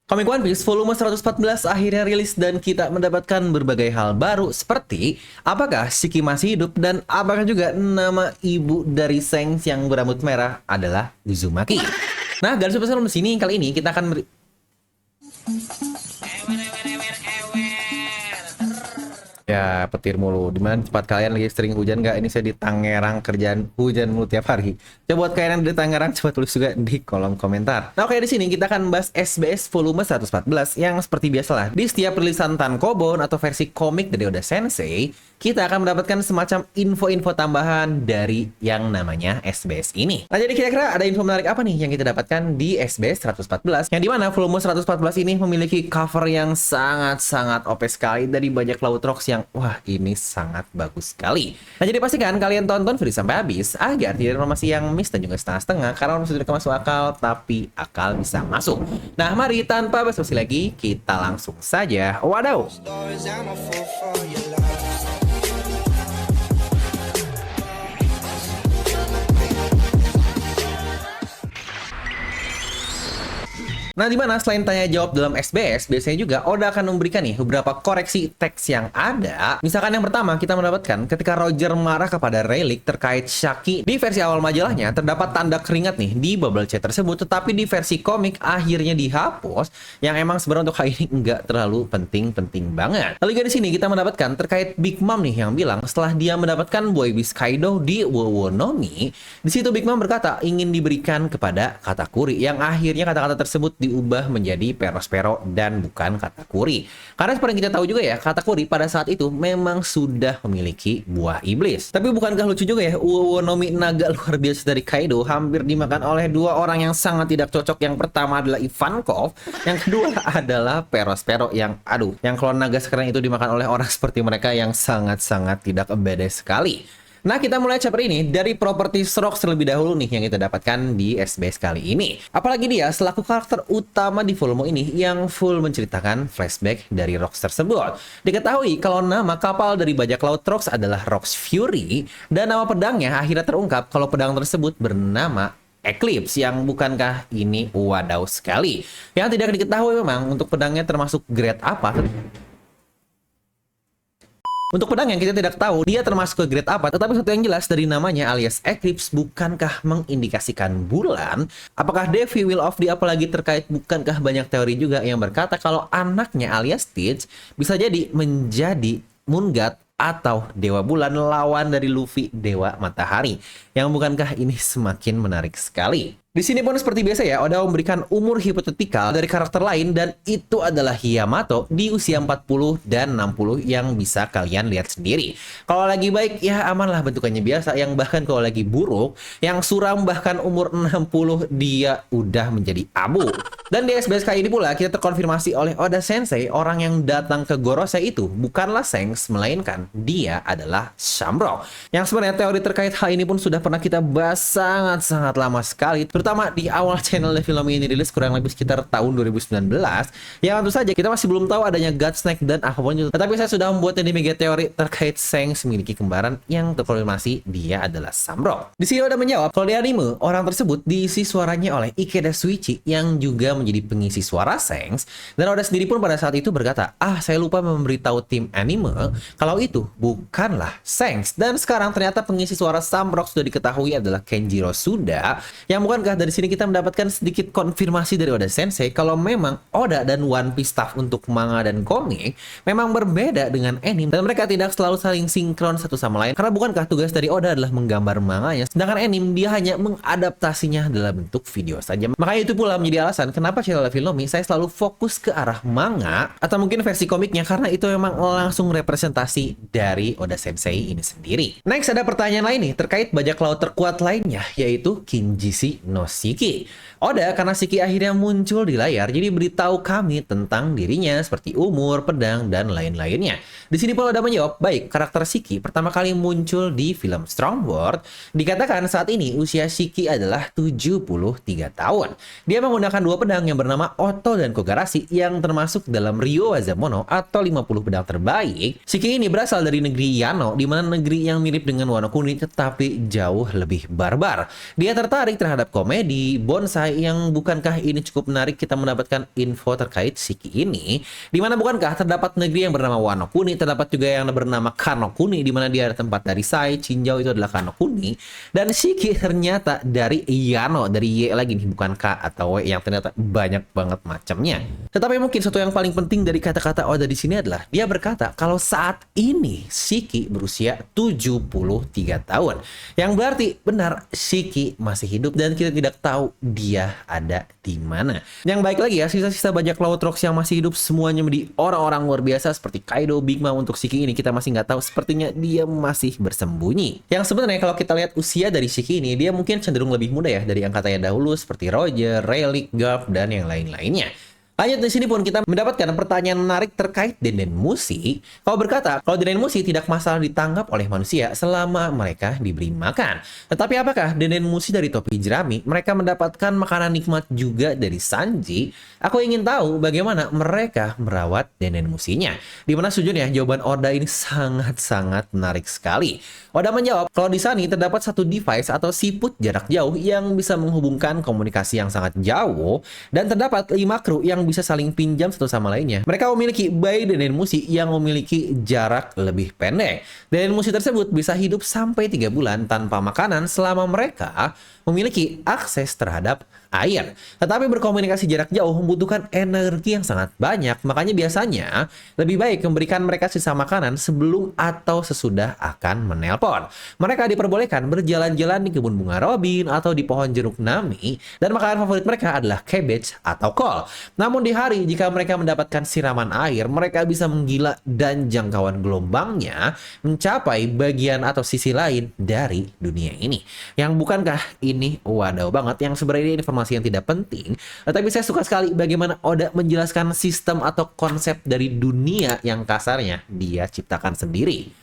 Komik One Piece volume 114 akhirnya rilis dan kita mendapatkan berbagai hal baru seperti apakah Shiki masih hidup dan apakah juga nama ibu dari Shanks yang berambut merah adalah Uzumaki. Nah, garis besar di sini kali ini kita akan ya, petir mulu. Dimana tempat kalian lagi sering hujan nggak? Ini saya di Tangerang, kerjaan hujan mulu tiap hari. Coba buat kalian yang di Tangerang, coba tulis juga di kolom komentar. Nah, oke, di sini kita akan bahas SBS volume 114 yang seperti biasalah. Di setiap rilisan tankobon atau versi komik dari Oda Sensei, kita akan mendapatkan semacam info-info tambahan dari yang namanya SBS ini. Nah, jadi kira-kira ada info menarik apa nih yang kita dapatkan di SBS 114? Yang dimana volume 114 ini memiliki cover yang sangat-sangat OP sekali dari bajak laut Rocks yang wah, ini sangat bagus sekali. Nah, jadi pastikan kalian tonton video sampai habis agar tidak ada informasi yang miss dan juga setengah-setengah karena sudah tidak masuk akal tapi akal bisa masuk. Nah, mari tanpa basa-basi lagi kita langsung saja. Wadaw. Nah, dimana selain tanya jawab dalam SBS, biasanya juga Oda akan memberikan nih beberapa koreksi teks yang ada. Misalkan yang pertama, kita mendapatkan ketika Roger marah kepada Rayleigh terkait Shaki. Di versi awal majalahnya, terdapat tanda keringat nih di bubble chat tersebut, tetapi di versi komik akhirnya dihapus, yang emang sebenarnya untuk kali ini nggak terlalu penting-penting banget. Lalu juga di sini kita mendapatkan terkait Big Mom nih yang bilang setelah dia mendapatkan Boy Beast Kaido di Wowonomi, di situ Big Mom berkata ingin diberikan kepada Katakuri, yang akhirnya kata-kata tersebut diubah menjadi Perospero dan bukan Katakuri. Karena seperti yang kita tahu juga ya, Katakuri pada saat itu memang sudah memiliki buah iblis. Tapi bukankah lucu juga ya, Wowonomi naga luar biasa dari Kaido hampir dimakan oleh dua orang yang sangat tidak cocok. Yang pertama adalah Ivankov, yang kedua adalah Perospero yang yang klon naga sekarang itu dimakan oleh orang seperti mereka yang sangat-sangat tidak bedes sekali. Nah, kita mulai chapter ini dari properti Rocks terlebih dahulu nih yang kita dapatkan di SBS kali ini. Apalagi dia selaku karakter utama di volume ini yang full menceritakan flashback dari Rocks tersebut. Diketahui kalau nama kapal dari bajak laut Rocks adalah Rocks Fury dan nama pedangnya akhirnya terungkap kalau pedang tersebut bernama Eclipse, yang bukankah ini wadaw sekali. Yang tidak diketahui memang untuk pedangnya termasuk grade apa. Untuk pedang yang kita tidak tahu dia termasuk ke grade apa, tetapi satu yang jelas dari namanya alias Eclipse bukankah mengindikasikan bulan? Apakah Devi Will of the apalagi terkait bukankah banyak teori juga yang berkata kalau anaknya alias Stitch bisa jadi menjadi Moon God atau Dewa Bulan lawan dari Luffy Dewa Matahari. Yang bukankah ini semakin menarik sekali? Di sini pun seperti biasa ya, Oda memberikan umur hipotetikal dari karakter lain dan itu adalah Yamato di usia 40 dan 60 yang bisa kalian lihat sendiri. Kalau lagi baik ya amanlah bentukannya biasa, yang bahkan kalau lagi buruk, yang suram bahkan umur 60 dia udah menjadi abu. Dan di SBS kali ini pula kita terkonfirmasi oleh Oda Sensei orang yang datang ke Gorosei itu bukanlah Shanks melainkan dia adalah Shamrock. Yang sebenarnya teori terkait hal ini pun sudah pernah kita bahas sangat-sangat lama sekali, terutama di awal channel film ini rilis kurang lebih sekitar tahun 2019. Ya tentu saja kita masih belum tahu adanya Godsnack dan apapun itu. Tetapi saya sudah membuat ini mega teori terkait Shanks memiliki kembaran yang terkonfirmasi dia adalah Shamrock. Di sini Oda menjawab kalau di anime orang tersebut diisi suaranya oleh Ikeda Shuichi yang juga menjadi pengisi suara Shanks, dan Oda sendiri pun pada saat itu berkata, saya lupa memberitahu tim anime kalau itu bukanlah Shanks. Dan sekarang ternyata pengisi suara Shamrock sudah diketahui adalah Kenjiro Suda, yang bukankah dari sini kita mendapatkan sedikit konfirmasi dari Oda Sensei kalau memang Oda dan One Piece staff untuk manga dan komik memang berbeda dengan anime dan mereka tidak selalu saling sinkron satu sama lain, karena bukankah tugas dari Oda adalah menggambar manganya sedangkan anime dia hanya mengadaptasinya dalam bentuk video saja. Makanya itu pula menjadi alasan kenapa channel Filmi saya selalu fokus ke arah manga atau mungkin versi komiknya, karena itu memang langsung representasi dari Oda Sensei ini sendiri. Next ada pertanyaan lain nih terkait bajak laut terkuat lainnya, yaitu Kinjisi no Shiki. Oda karena Shiki akhirnya muncul di layar jadi beritahu kami tentang dirinya seperti umur, pedang dan lain-lainnya. Di sini pun Oda menjawab, baik, karakter Shiki pertama kali muncul di film Strong World. Dikatakan saat ini usia Shiki adalah 73 tahun. Dia menggunakan dua pedang yang bernama Oto dan Kogarashi yang termasuk dalam Ryo Wazamono atau 50 pedang terbaik. Shiki ini berasal dari negeri Yano, di mana negeri yang mirip dengan Wano Kuni tetapi jauh lebih barbar. Dia tertarik terhadap komen komedi, bonsai, yang bukankah ini cukup menarik kita mendapatkan info terkait Shiki ini? Dimana bukankah terdapat negeri yang bernama Wano Kuni, terdapat juga yang bernama Kano Kuni, dimana dia ada tempat dari Sai, Chinjau itu adalah Kano Kuni, dan Shiki ternyata dari Yano, dari Y lagi nih, bukan K atau W yang ternyata banyak banget macamnya. Tetapi mungkin satu yang paling penting dari kata-kata Oda di sini adalah dia berkata kalau saat ini Shiki berusia 73 tahun. Yang berarti benar Shiki masih hidup dan kita tidak tahu dia ada di mana. Yang baik lagi ya, sisa-sisa bajak laut rocks yang masih hidup semuanya menjadi orang-orang luar biasa seperti Kaido, Big Mom. Untuk Shiki ini kita masih nggak tahu, sepertinya dia masih bersembunyi. Yang sebenarnya kalau kita lihat usia dari Shiki ini, dia mungkin cenderung lebih muda ya dari angkatannya dahulu seperti Roger, Rayleigh, Garp, dan yang lain-lainnya. Lanjut di sini pun kita mendapatkan pertanyaan menarik terkait Denden Mushi. Kau berkata kalau Denden Mushi tidak masalah ditangkap oleh manusia selama mereka diberi makan. Tetapi apakah Denden Mushi dari topi jerami mereka mendapatkan makanan nikmat juga dari Sanji? Aku ingin tahu bagaimana mereka merawat Denden Mushinya. Dimana sejujurnya jawaban Oda ini sangat-sangat menarik sekali. Oda menjawab kalau di sana terdapat satu device atau siput jarak jauh yang bisa menghubungkan komunikasi yang sangat jauh, dan terdapat 5 kru yang bisa saling pinjam satu sama lainnya. Mereka memiliki bayi Denden Mushi yang memiliki jarak lebih pendek. Denden Mushi tersebut bisa hidup sampai 3 bulan tanpa makanan selama mereka memiliki akses terhadap air. Tetapi berkomunikasi jarak jauh membutuhkan energi yang sangat banyak, makanya biasanya lebih baik memberikan mereka sisa makanan sebelum atau sesudah akan menelpon. Mereka diperbolehkan berjalan-jalan di kebun bunga Robin atau di pohon jeruk Nami, dan makanan favorit mereka adalah cabbage atau kol. Namun di hari jika mereka mendapatkan siraman air, mereka bisa menggila dan jangkauan gelombangnya mencapai bagian atau sisi lain dari dunia ini. Yang bukankah ini wadaw banget, yang sebenarnya informasi yang tidak penting, tapi saya suka sekali bagaimana Oda menjelaskan sistem atau konsep dari dunia yang kasarnya dia ciptakan sendiri.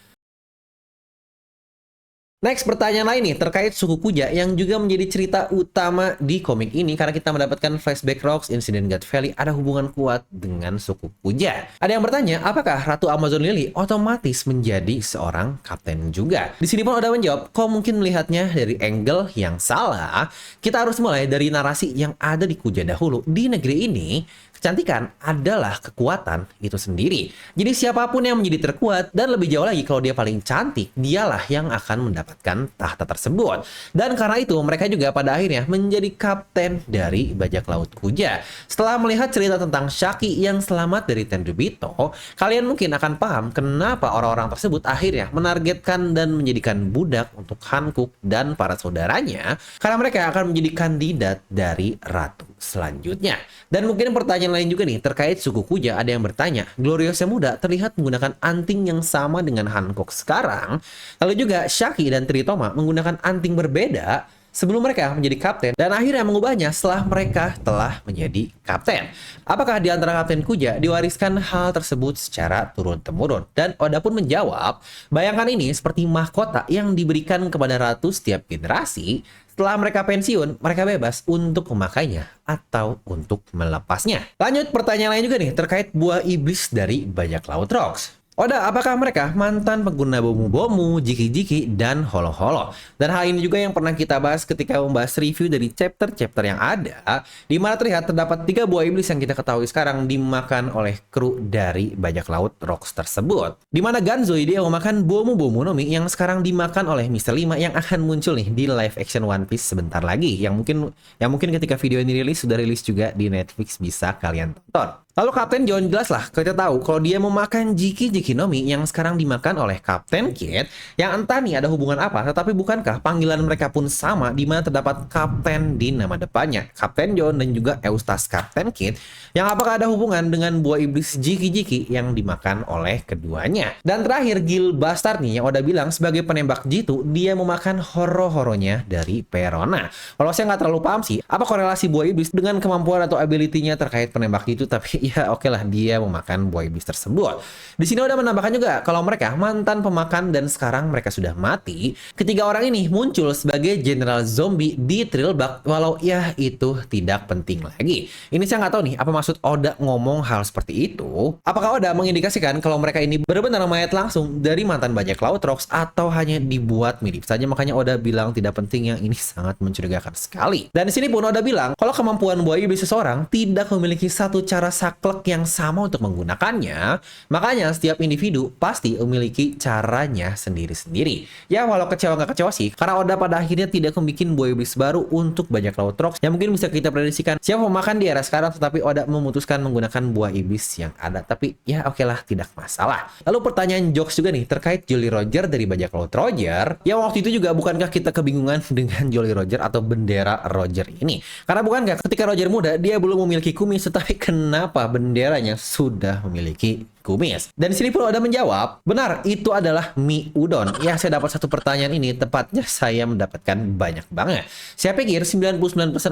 Next, pertanyaan lain nih terkait suku Kuja yang juga menjadi cerita utama di komik ini, karena kita mendapatkan flashback Rocks Incident God Valley ada hubungan kuat dengan suku Kuja. Ada yang bertanya, apakah Ratu Amazon Lily otomatis menjadi seorang kapten juga? Di sini pun Oda menjawab, kau mungkin melihatnya dari angle yang salah. Kita harus mulai dari narasi yang ada di Kuja dahulu. Di negeri ini, kecantikan adalah kekuatan itu sendiri. Jadi siapapun yang menjadi terkuat, dan lebih jauh lagi kalau dia paling cantik, dialah yang akan mendapatkan tahta tersebut. Dan karena itu mereka juga pada akhirnya menjadi kapten dari bajak laut Kuja. Setelah melihat cerita tentang Shaki yang selamat dari Tenryubito, kalian mungkin akan paham kenapa orang-orang tersebut akhirnya menargetkan dan menjadikan budak untuk Hankook dan para saudaranya, karena mereka akan menjadi kandidat dari ratu selanjutnya. Dan mungkin pertanyaan lain juga nih terkait suku Kuja. Ada yang bertanya, Glorious yang muda terlihat menggunakan anting yang sama dengan Hancock sekarang, lalu juga Shaki dan Tritoma menggunakan anting berbeda sebelum mereka menjadi kapten, dan akhirnya mengubahnya setelah mereka telah menjadi kapten. Apakah di antara kapten Kuja diwariskan hal tersebut secara turun-temurun? Dan Oda pun menjawab, bayangkan ini seperti mahkota yang diberikan kepada ratu setiap generasi. Setelah mereka pensiun, mereka bebas untuk memakainya atau untuk melepasnya. Lanjut, pertanyaan lain juga nih terkait buah iblis dari bajak laut Rocks. Oda, apakah mereka mantan pengguna bomu-bomu, jiki-jiki, dan holo-holo? Dan hal ini juga yang pernah kita bahas ketika membahas review dari chapter-chapter yang ada, di mana terlihat terdapat 3 buah iblis yang kita ketahui sekarang dimakan oleh kru dari bajak laut Rocks tersebut. Di mana Ganzoi dia memakan bomu-bomu Nomi yang sekarang dimakan oleh Mr. 5 yang akan muncul nih di live action One Piece sebentar lagi. Yang mungkin ketika video ini rilis sudah rilis juga di Netflix, bisa kalian tonton. Lalu Kapten John jelaslah kita tahu kalau dia memakan Jiki-Jiki Nomi yang sekarang dimakan oleh Kapten Kid, yang entah nih ada hubungan apa, tetapi bukankah panggilan mereka pun sama, di mana terdapat Kapten di nama depannya, Kapten John dan juga Eustace Kapten Kid, yang apakah ada hubungan dengan buah iblis Jiki-Jiki yang dimakan oleh keduanya. Dan terakhir, Gil Bastard nih yang Oda bilang sebagai penembak jitu, dia memakan horo-horonya dari Perona. Kalau saya nggak terlalu paham sih, apa korelasi buah iblis dengan kemampuan atau ability-nya terkait penembak jitu, tapi ya oke lah dia memakan buah iblis tersebut. Di sini Oda menambahkan juga kalau mereka mantan pemakan dan sekarang mereka sudah mati. Ketiga orang ini muncul sebagai general zombie di Thrillbug, walau ya itu tidak penting lagi. Ini saya nggak tahu nih apa maksud Oda ngomong hal seperti itu. Apakah Oda mengindikasikan kalau mereka ini benar-benar mayat langsung dari mantan bajak laut Rocks atau hanya dibuat mirip saja? Makanya Oda bilang tidak penting, yang ini sangat mencurigakan sekali. Dan di sini pun Oda bilang kalau kemampuan buah iblis seseorang tidak memiliki satu cara saklek yang sama untuk menggunakannya, makanya setiap individu pasti memiliki caranya sendiri-sendiri. Ya walau kecewa nggak kecewa sih, karena Oda pada akhirnya tidak membuat buah iblis baru untuk bajak laut Rocks yang mungkin bisa kita prediksikan siapa pemakan di era sekarang, tetapi Oda memutuskan menggunakan buah iblis yang ada. Tapi ya oke lah, tidak masalah. Lalu pertanyaan jokes juga nih terkait Jolly Roger dari bajak laut Roger. Ya waktu itu juga bukankah kita kebingungan dengan Jolly Roger atau bendera Roger ini? Karena bukankah ketika Roger muda dia belum memiliki kumis, tetapi kenapa benderanya sudah memiliki kumis? Dan di sini pun Oda menjawab, benar, itu adalah mie udon. Ya, saya dapat satu pertanyaan ini, tepatnya saya mendapatkan banyak banget. Saya pikir 99%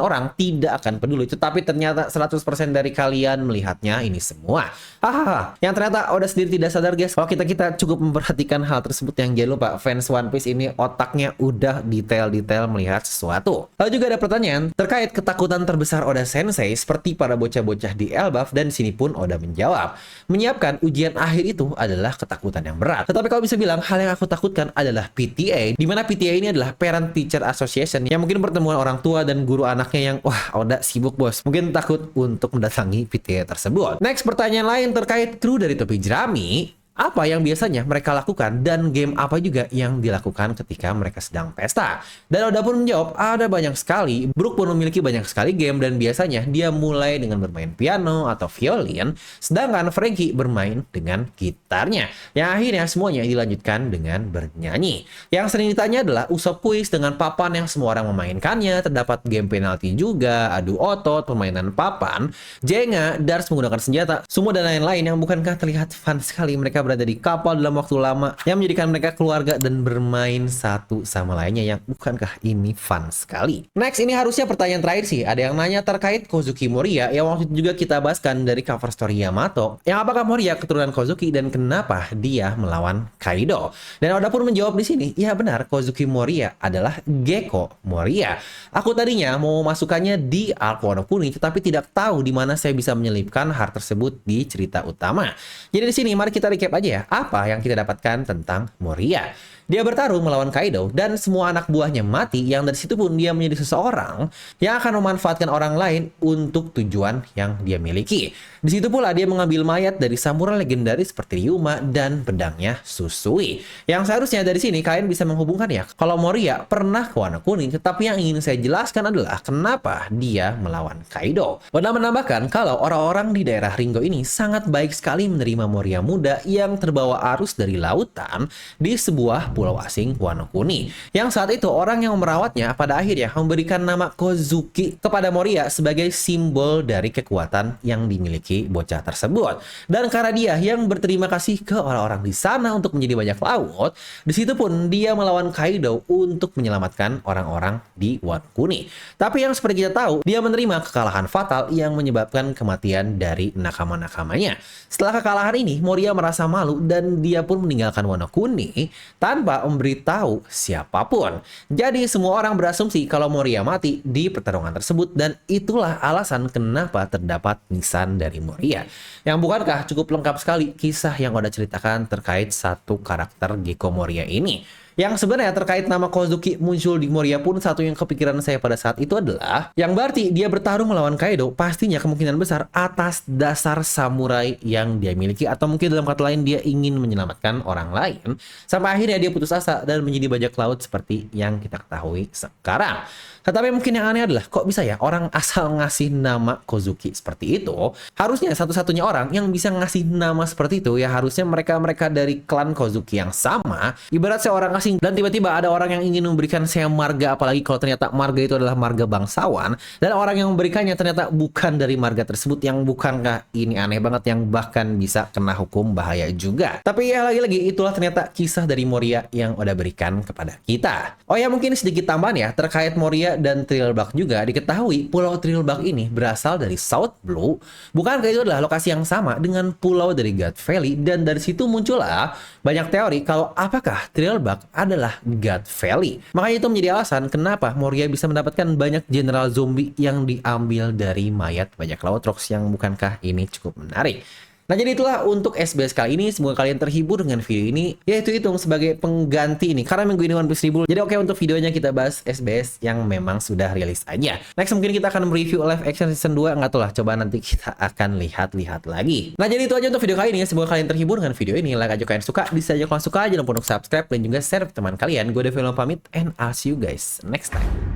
orang tidak akan peduli, tetapi ternyata 100% dari kalian melihatnya ini semua. Hahaha, yang ternyata Oda sendiri tidak sadar guys, kalau kita cukup memperhatikan hal tersebut. Yang jangan lupa, fans One Piece ini otaknya udah detail-detail melihat sesuatu. Lalu juga ada pertanyaan terkait ketakutan terbesar Oda Sensei seperti para bocah-bocah di Elbaf, dan di sini pun Oda menjawab, menyiapkan ujian akhir itu adalah ketakutan yang berat. Tetapi kalau bisa bilang, hal yang aku takutkan adalah PTA, di mana PTA ini adalah Parent Teacher Association, yang mungkin pertemuan orang tua dan guru anaknya yang, wah Oda sibuk bos, mungkin takut untuk mendatangi PTA tersebut. Next, pertanyaan lain terkait kru dari topi jerami. Apa yang biasanya mereka lakukan dan game apa juga yang dilakukan ketika mereka sedang pesta? Dan Oda pun menjawab, ada banyak sekali. Brook pun memiliki banyak sekali game dan biasanya dia mulai dengan bermain piano atau violin, sedangkan Franky bermain dengan gitarnya. Yang akhirnya semuanya dilanjutkan dengan bernyanyi. Yang sering ditanya adalah Usopp Quiz dengan papan yang semua orang memainkannya, terdapat game penalti juga, adu otot, permainan papan, jenga, darts menggunakan senjata, sumo dan lain-lain yang bukankah terlihat fun sekali. Mereka berada di kapal dalam waktu lama yang menjadikan mereka keluarga dan bermain satu sama lainnya, yang bukankah ini fun sekali. Next, ini harusnya pertanyaan terakhir sih. Ada yang nanya terkait Kozuki Moria yang waktu itu juga kita bahaskan dari cover story Yamato, yang apakah Moria keturunan Kozuki dan kenapa dia melawan Kaido. Dan Oda pun menjawab di sini, ya benar, Kozuki Moria adalah Gecko Moria. Aku tadinya mau masukkannya di arc Wano Kuni, tetapi tidak tahu di mana saya bisa menyelipkan hal tersebut di cerita utama. Jadi di sini mari kita recap aja ya, apa yang kita dapatkan tentang Moria. Dia bertarung melawan Kaido dan semua anak buahnya mati, yang dari situ pun dia menjadi seseorang yang akan memanfaatkan orang lain untuk tujuan yang dia miliki. Di situ pula dia mengambil mayat dari samurai legendaris seperti Ryuma dan pedangnya Susui. Yang seharusnya dari sini kalian bisa menghubungkan ya, kalau Moria pernah ke Wano Kuni, tetapi yang ingin saya jelaskan adalah kenapa dia melawan Kaido. Oda menambahkan kalau orang-orang di daerah Ringo ini sangat baik sekali menerima Moria muda yang terbawa arus dari lautan di sebuah pulau asing Wano Kuni, yang saat itu orang yang merawatnya pada akhirnya memberikan nama Kozuki kepada Moria sebagai simbol dari kekuatan yang dimiliki bocah tersebut. Dan karena dia yang berterima kasih ke orang-orang di sana untuk menjadi bajak laut, di situ pun dia melawan Kaido untuk menyelamatkan orang-orang di Wano Kuni. Tapi yang seperti kita tahu, dia menerima kekalahan fatal yang menyebabkan kematian dari nakama-nakamanya. Setelah kekalahan ini, Moria merasa malu dan dia pun meninggalkan Wano Kuni tanpa memberitahu siapapun. Jadi semua orang berasumsi kalau Moria mati di pertarungan tersebut, dan itulah alasan kenapa terdapat nisan dari Moria. Yang bukankah cukup lengkap sekali kisah yang Oda ceritakan terkait satu karakter Gecko Moria ini. Yang sebenarnya terkait nama Kozuki muncul di Moria pun, satu yang kepikiran saya pada saat itu adalah yang berarti dia bertarung melawan Kaido pastinya kemungkinan besar atas dasar samurai yang dia miliki, atau mungkin dalam kata lain dia ingin menyelamatkan orang lain sampai akhirnya dia putus asa dan menjadi bajak laut seperti yang kita ketahui sekarang. Tetapi mungkin yang aneh adalah kok bisa ya orang asal ngasih nama Kozuki seperti itu? Harusnya satu-satunya orang yang bisa ngasih nama seperti itu ya harusnya mereka-mereka dari klan Kozuki yang sama. Ibarat seorang asing dan tiba-tiba ada orang yang ingin memberikan saya marga, apalagi kalau ternyata marga itu adalah marga bangsawan, dan orang yang memberikannya ternyata bukan dari marga tersebut, yang bukankah ini aneh banget, yang bahkan bisa kena hukum bahaya juga. Tapi ya lagi-lagi itulah ternyata kisah dari Moria yang Oda berikan kepada kita. Oh ya, mungkin sedikit tambahan ya terkait Moria Moria dan Thrillbug juga. Diketahui pulau Thrillbug ini berasal dari South Blue. Bukankah itu adalah lokasi yang sama dengan pulau dari God Valley? Dan dari situ muncullah banyak teori kalau apakah Thrillbug adalah God Valley. Makanya itu menjadi alasan kenapa Moria bisa mendapatkan banyak general zombie yang diambil dari mayat bajak laut Rocks, yang bukankah ini cukup menarik. Nah, jadi itulah untuk SBS kali ini. Semoga kalian terhibur dengan video ini. Yaitu hitung sebagai pengganti ini, karena minggu ini One Piece Reboot. Jadi oke, untuk videonya kita bahas SBS yang memang sudah rilis aja. Next mungkin kita akan mereview live action season 2. Nggak tahu lah, coba nanti kita akan lihat-lihat lagi. Nah, jadi itu aja untuk video kali ini. Semoga kalian terhibur dengan video ini. Like aja kalian suka, dislike aja kalau suka. Jangan lupa untuk subscribe dan juga share ke teman kalian. Gue Devi pamit, and I'll see you guys next time.